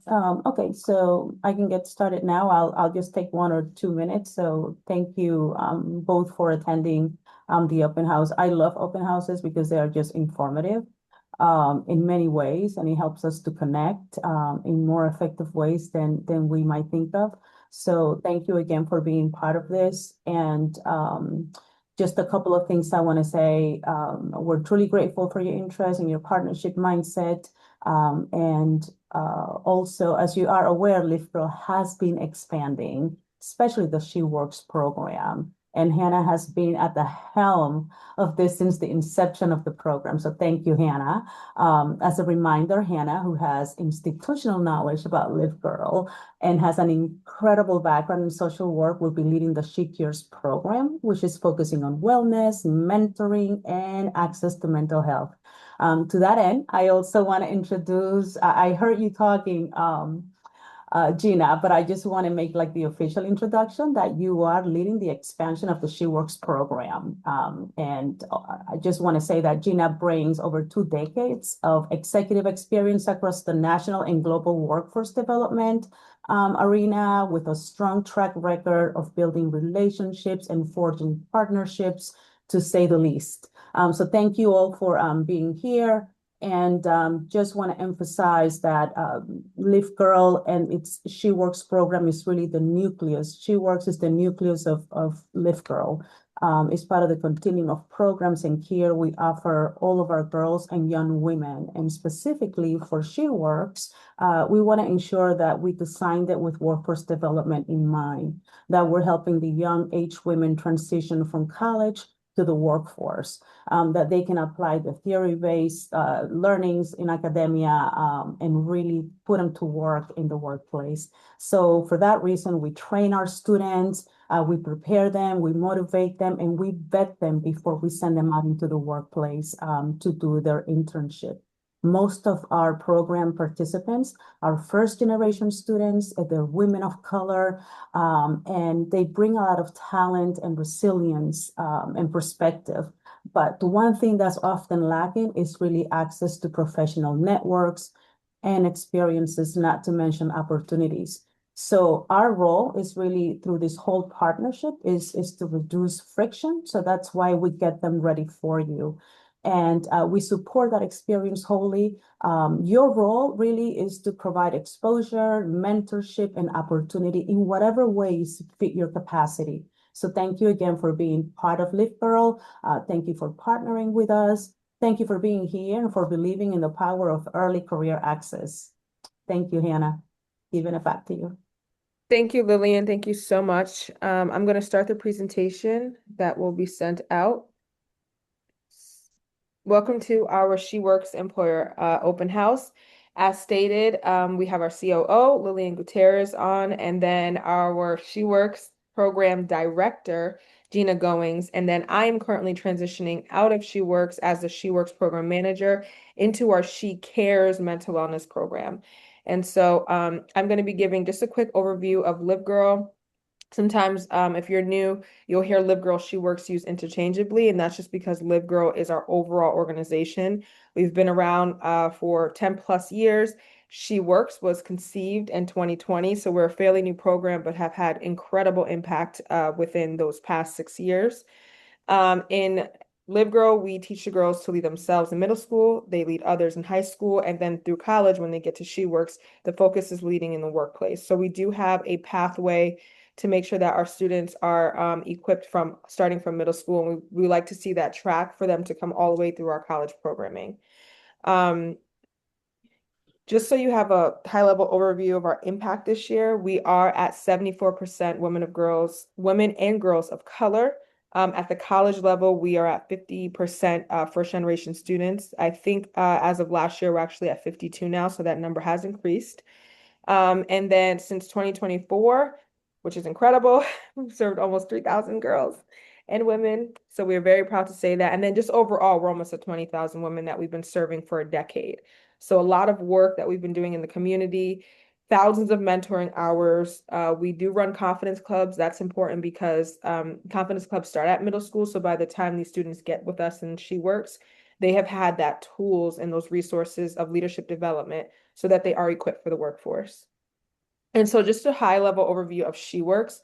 Okay, so I can get started now. I'll just take 1 or 2 minutes. So thank you both for attending the open house. I love open houses because they are just informative in many ways, and it helps us to connect in more effective ways than we might think of. So thank you again for being part of this. And just a couple of things I want to say. We're truly grateful for your interest and your partnership mindset. And also, as you are aware, Lift Girl has been expanding, especially the She Works program. And Hannah has been at the helm of this since the inception of the program. So thank you, Hannah. As a reminder, Hannah, who has institutional knowledge about Lift Girl and has an incredible background in social work, will be leading the She Cures program, which is focusing on wellness, mentoring, and access to mental health. To that end, I also want to introduce, I heard you talking, Gina, but I just want to make like the official introduction that you are leading the expansion of the She Works program. And I just want to say that Gina brings over 2 decades of executive experience across the national and global workforce development arena with a strong track record of building relationships and forging partnerships, to say the least. So thank you all for being here. And just want to emphasize that Lift Girl and its She Works program is really the nucleus. She Works is the nucleus of Lift Girl. It's part of the continuum of programs and care we offer all of our girls and young women. And specifically for She Works, we want to ensure that we designed it with workforce development in mind, that we're helping the young age women transition from college to the workforce, that they can apply the theory-based learnings in academia and really put them to work in the workplace. So for that reason, we train our students, we prepare them, we motivate them, and we vet them before we send them out into the workplace to do their internship. Most of our program participants are first generation students, they're women of color, and they bring a lot of talent and resilience and perspective. But the one thing that's often lacking is really access to professional networks and experiences, not to mention opportunities. So our role is really through this whole partnership is to reduce friction. So that's why we get them ready for you. And we support that experience wholly. Your role really is to provide exposure, mentorship, and opportunity in whatever ways fit your capacity. So thank you again for being part of Lift Girl. Thank you for partnering with us. Thank you for being here and for believing in the power of early career access. Thank you, Hannah. Giving it back to you. Thank you, Lillian. Thank you so much. I'm going to start the presentation that will be sent out. Welcome to our She Works Employer Open House. As stated, we have our COO, Lillian Gutierrez, on, and then our She Works Program Director, Gina Goings. And then I am currently transitioning out of She Works as the She Works Program Manager into our She Cares Mental Wellness Program. And so I'm going to be giving just a quick overview of Live Girl. Sometimes, if you're new, you'll hear Live Girl, She Works used interchangeably, and that's just because Live Girl is our overall organization. We've been around for 10 plus years. She Works was conceived in 2020, so we're a fairly new program, but have had incredible impact within those past 6 years. In Live Girl, we teach the girls to lead themselves in middle school, they lead others in high school, and then through college, when they get to She Works, the focus is leading in the workplace. So we do have a pathway to make sure that our students are equipped from starting from middle school. And we like to see that track for them to come all the way through our college programming. Just so you have a high level overview of our impact this year, we are at 74% women and girls of color. At the college level, we are at 50% first generation students. I think as of last year, we're actually at 52 now, so that number has increased. And then since 2024, which is incredible, we've served almost 3,000 girls and women. So we're very proud to say that. And then just overall, we're almost at 20,000 women that we've been serving for a decade. So a lot of work that we've been doing in the community, thousands of mentoring hours. We do run confidence clubs. That's important because confidence clubs start at middle school. So by the time these students get with us and She Works, they have had that tools and those resources of leadership development so that they are equipped for the workforce. And so just a high level overview of She Works.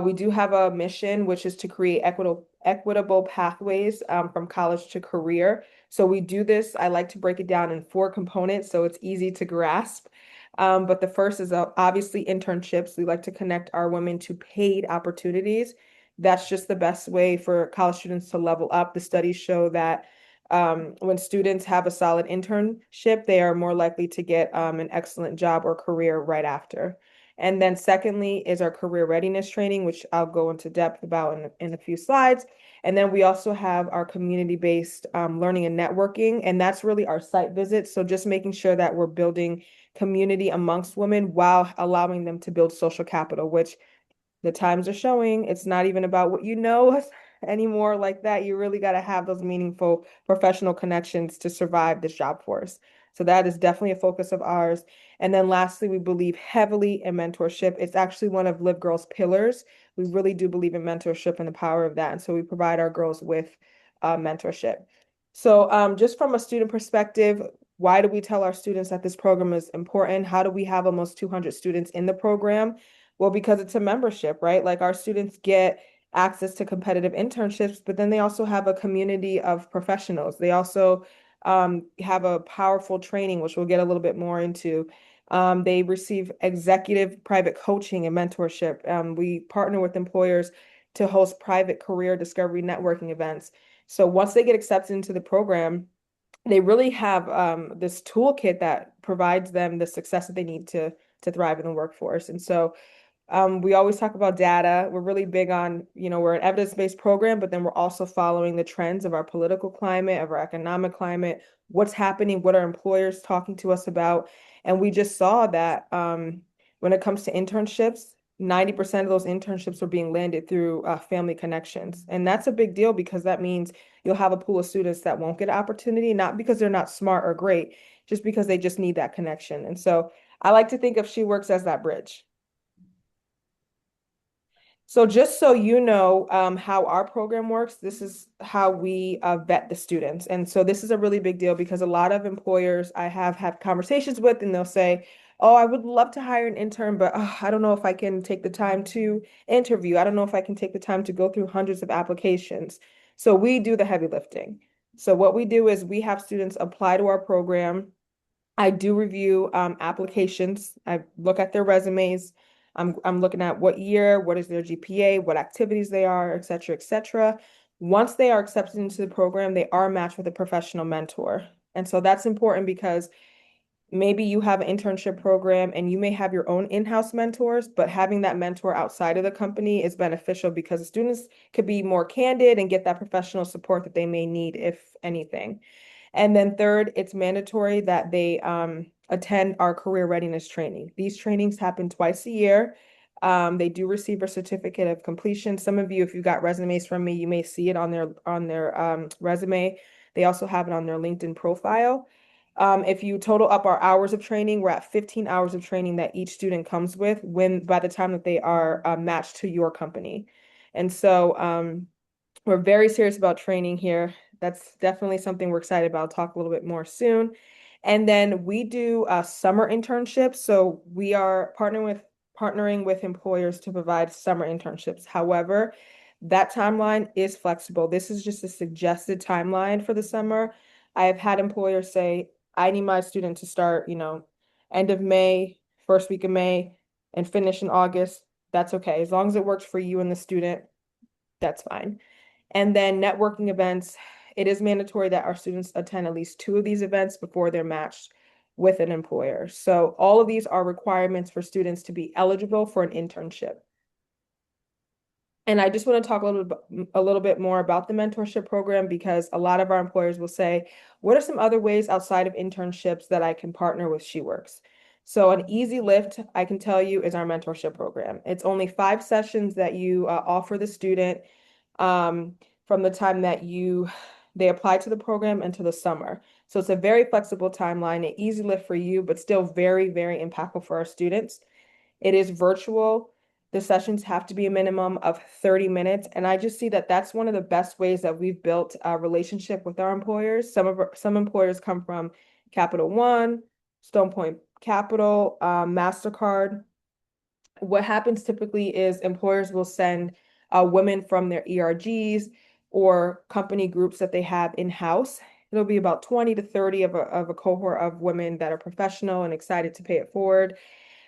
We do have a mission, which is to create equitable pathways from college to career. So we do this, I like to break it down in four components so it's easy to grasp. But the first is obviously internships. We like to connect our women to paid opportunities. That's just the best way for college students to level up. The studies show that when students have a solid internship, they are more likely to get an excellent job or career right after. And then secondly is our career readiness training, which I'll go into depth about in a few slides. And then we also have our community-based learning and networking, and that's really our site visits. So just making sure that we're building community amongst women while allowing them to build social capital, which the times are showing it's not even about what you know anymore like that. You really got to have those meaningful professional connections to survive this job force. So that is definitely a focus of ours. And then lastly, we believe heavily in mentorship. It's actually one of Live Girls' pillars. We really do believe in mentorship and the power of that. And so we provide our girls with mentorship. So just from a student perspective, why do we tell our students that this program is important? How do we have almost 200 students in the program? Well, because it's a membership, right? Like our students get access to competitive internships, but then they also have a community of professionals. They also have a powerful training, which we'll get a little bit more into. They receive executive private coaching and mentorship. We partner with employers to host private career discovery networking events. So once they get accepted into the program, they really have this toolkit that provides them the success that they need to thrive in the workforce. And so we always talk about data. We're really big on, we're an evidence-based program, but then we're also following the trends of our political climate, of our economic climate, what's happening, what are employers talking to us about. And we just saw that when it comes to internships, 90% of those internships are being landed through family connections. And that's a big deal because that means you'll have a pool of students that won't get an opportunity, not because they're not smart or great, just because they just need that connection. And so I like to think of She Works as that bridge. So just so you know how our program works, this is how we vet the students. And so this is a really big deal because a lot of employers I have had conversations with and they'll say, oh, I would love to hire an intern, but I don't know if I can take the time to interview. I don't know if I can take the time to go through hundreds of applications. So we do the heavy lifting. So what we do is we have students apply to our program. I do review applications. I look at their resumes. I'm looking at what year, what is their GPA, what activities they are, et cetera, et cetera. Once they are accepted into the program, they are matched with a professional mentor. And so that's important because maybe you have an internship program and you may have your own in-house mentors, but having that mentor outside of the company is beneficial because the students could be more candid and get that professional support that they may need, if anything. And then third, it's mandatory that they attend our career readiness training. These trainings happen twice a year. They do receive a certificate of completion. Some of you, if you got resumes from me, you may see it on their resume. They also have it on their LinkedIn profile. If you total up our hours of training, we're at 15 hours of training that each student comes with when by the time that they are matched to your company. And so we're very serious about training here. That's definitely something we're excited about. I'll talk a little bit more soon. And then we do summer internships. So we are partnering with employers to provide summer internships. However, that timeline is flexible. This is just a suggested timeline for the summer. I have had employers say, I need my student to start, end of May, first week of May, and finish in August. That's okay. As long as it works for you and the student, that's fine. And then networking events, it is mandatory that our students attend at least 2 of these events before they're matched with an employer. So all of these are requirements for students to be eligible for an internship. And I just want to talk a little bit more about the mentorship program because a lot of our employers will say, what are some other ways outside of internships that I can partner with She Works? So an easy lift, I can tell you, is our mentorship program. It's only 5 sessions that you offer the student from the time that they apply to the program until the summer. So it's a very flexible timeline, an easy lift for you, but still very, very impactful for our students. It is virtual. The sessions have to be a minimum of 30 minutes. And I just see that that's one of the best ways that we've built a relationship with our employers. Some employers come from Capital One, Stone Point Capital, MasterCard. What happens typically is employers will send women from their ERGs or company groups that they have in-house. It'll be about 20 to 30 of a cohort of women that are professional and excited to pay it forward.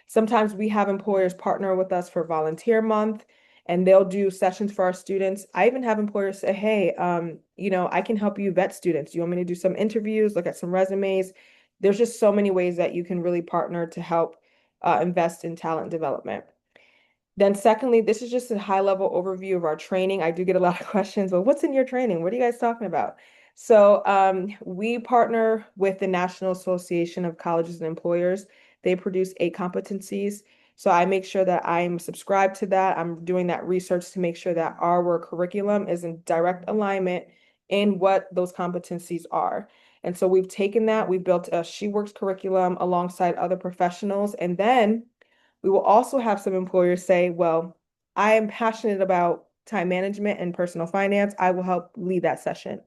Sometimes we have employers partner with us for Volunteer Month, and they'll do sessions for our students. I even have employers say, hey, I can help you vet students. You want me to do some interviews, look at some resumes? There's just so many ways that you can really partner to help invest in talent development. Then secondly, this is just a high level overview of our training. I do get a lot of questions, well, what's in your training? What are you guys talking about? So we partner with the National Association of Colleges and Employers. They produce 8 competencies. So I make sure that I'm subscribed to that. I'm doing that research to make sure that our curriculum is in direct alignment in what those competencies are. And so we've taken that, we built a She Works curriculum alongside other professionals, and then we will also have some employers say, well, I am passionate about time management and personal finance. I will help lead that session.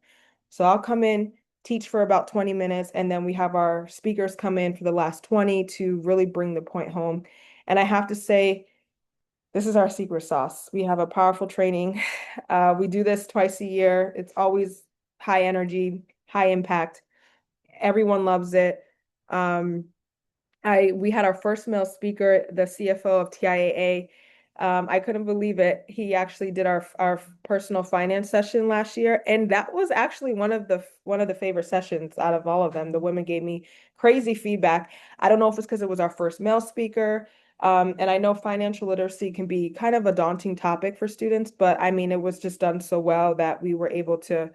So I'll come in, teach for about 20 minutes, and then we have our speakers come in for the last 20 to really bring the point home. And I have to say, this is our secret sauce. We have a powerful training. We do this twice a year. It's always high energy, high impact. Everyone loves it. We had our first male speaker, the CFO of TIAA. I couldn't believe it. He actually did our personal finance session last year, and that was actually one of the favorite sessions out of all of them. The women gave me crazy feedback. I don't know if it's because it was our first male speaker. And I know financial literacy can be kind of a daunting topic for students, but I mean, it was just done so well that we were able to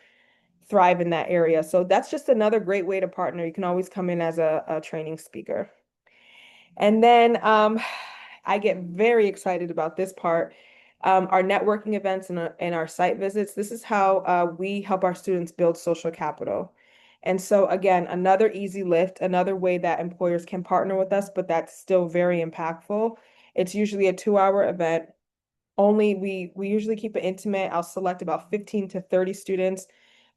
thrive in that area. So that's just another great way to partner. You can always come in as a training speaker. And then I get very excited about this part. Our networking events and our site visits. This is how we help our students build social capital. And so again, another easy lift, another way that employers can partner with us, but that's still very impactful. It's usually a 2-hour event. Only we usually keep it intimate. I'll select about 15 to 30 students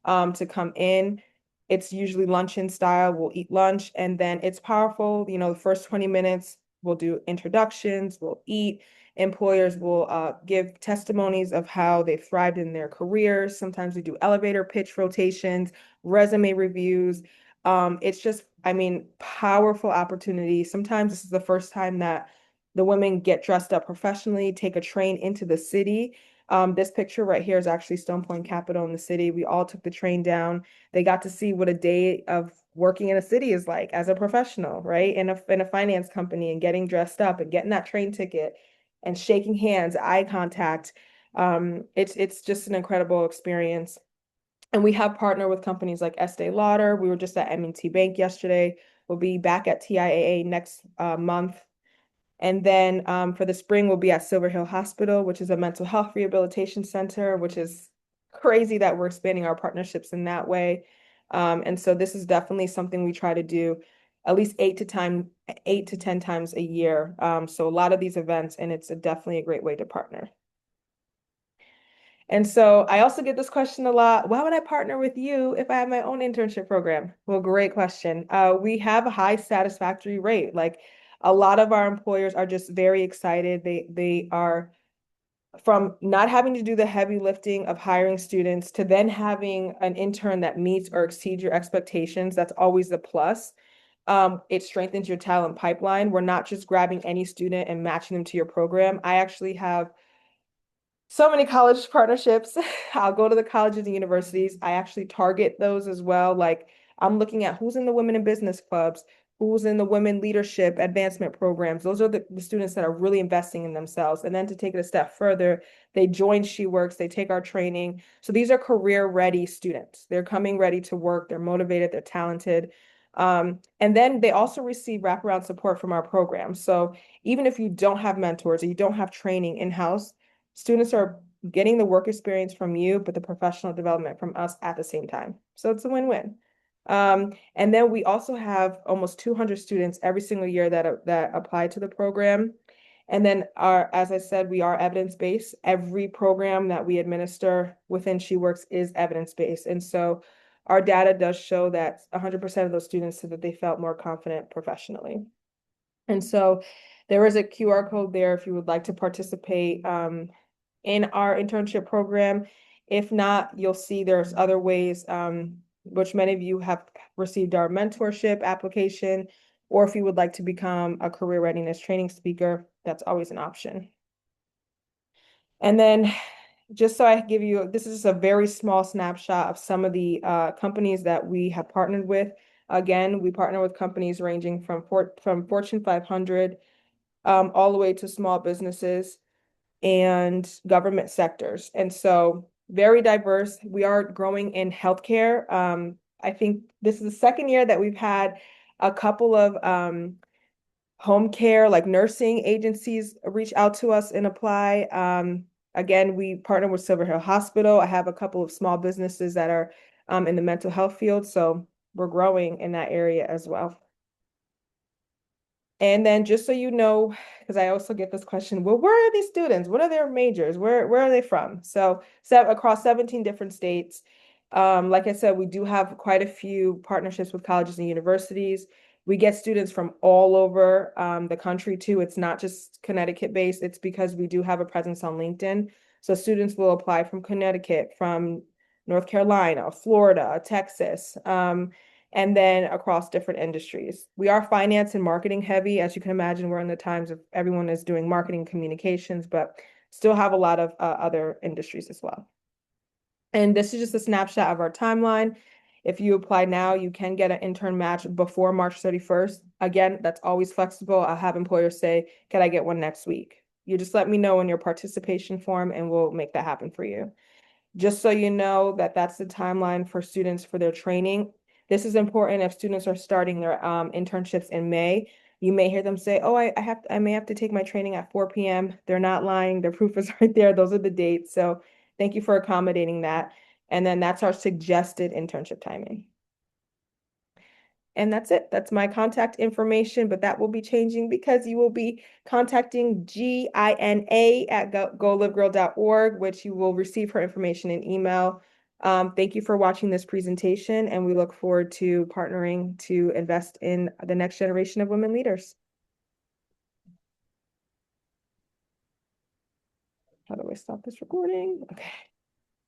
to come in. It's usually luncheon style. We'll eat lunch and then it's powerful. The first 20 minutes, we'll do introductions, we'll eat. Employers will give testimonies of how they thrived in their careers. Sometimes we do elevator pitch rotations, resume reviews. It's just, I mean, powerful opportunity. Sometimes this is the first time that the women get dressed up professionally, take a train into the city. This picture right here is actually Stone Point Capital in the city. We all took the train down. They got to see what a day of working in a city is like as a professional, right? In a finance company and getting dressed up and getting that train ticket and shaking hands, eye contact. It's just an incredible experience. And we have partnered with companies like Estee Lauder. We were just at M&T Bank yesterday. We'll be back at TIAA next month. And then for the spring, we'll be at Silver Hill Hospital, which is a mental health rehabilitation center, which is crazy that we're expanding our partnerships in that way. And so this is definitely something we try to do at least 8 to 10 times a year. So a lot of these events, and it's definitely a great way to partner. And so I also get this question a lot. Why would I partner with you if I have my own internship program? Well, great question. We have a high satisfactory rate. Like a lot of our employers are just very excited. They are from not having to do the heavy lifting of hiring students to then having an intern that meets or exceeds your expectations. That's always a plus. It strengthens your talent pipeline. We're not just grabbing any student and matching them to your program. I actually have so many college partnerships. I'll go to the colleges and universities. I actually target those as well. Like I'm looking at who's in the women in business clubs, who's in the women leadership advancement programs. Those are the students that are really investing in themselves. And then to take it a step further, they join She Works, they take our training. So these are career ready students. They're coming ready to work, they're motivated, they're talented. And then they also receive wraparound support from our program. So even if you don't have mentors or you don't have training in-house, students are getting the work experience from you, but the professional development from us at the same time. So it's a win-win. And then we also have almost 200 students every single year that apply to the program. And then as I said, we are evidence-based. Every program that we administer within She Works is evidence-based. And so our data does show that 100% of those students said that they felt more confident professionally. And so there is a QR code there if you would like to participate in our internship program. If not, you'll see there's other ways, which many of you have received our mentorship application, or if you would like to become a career readiness training speaker, that's always an option. And then just so I give you, this is a very small snapshot of some of the companies that we have partnered with. Again, we partner with companies ranging from Fortune 500 all the way to small businesses and government sectors. And so very diverse. We are growing in healthcare. I think this is the second year that we've had a couple of home care, like nursing agencies reach out to us and apply. Again, we partner with Silver Hill Hospital. I have a couple of small businesses that are in the mental health field. So we're growing in that area as well. And then just so you know, because I also get this question, well, where are these students? What are their majors? Where are they from? So across 17 different states. Like I said, we do have quite a few partnerships with colleges and universities. We get students from all over the country too. It's not just Connecticut based. It's because we do have a presence on LinkedIn. So students will apply from Connecticut, from North Carolina, Florida, Texas, and then across different industries. We are finance and marketing heavy. As you can imagine, we're in the times of everyone is doing marketing communications, but still have a lot of other industries as well. And this is just a snapshot of our timeline. If you apply now, you can get an intern match before March 31st. Again, that's always flexible. I'll have employers say, can I get one next week? You just let me know in your participation form and we'll make that happen for you. Just so you know that that's the timeline for students for their training. This is important if students are starting their internships in May. You may hear them say, oh, I may have to take my training at 4 p.m. They're not lying. Their proof is right there. Those are the dates. So thank you for accommodating that. And then that's our suggested internship timing. And that's it. That's my contact information, but that will be changing because you will be contacting Gina@golivegirl.org, which you will receive her information in email. Thank you for watching this presentation, and we look forward to partnering to invest in the next generation of women leaders. How do I stop this recording? Okay.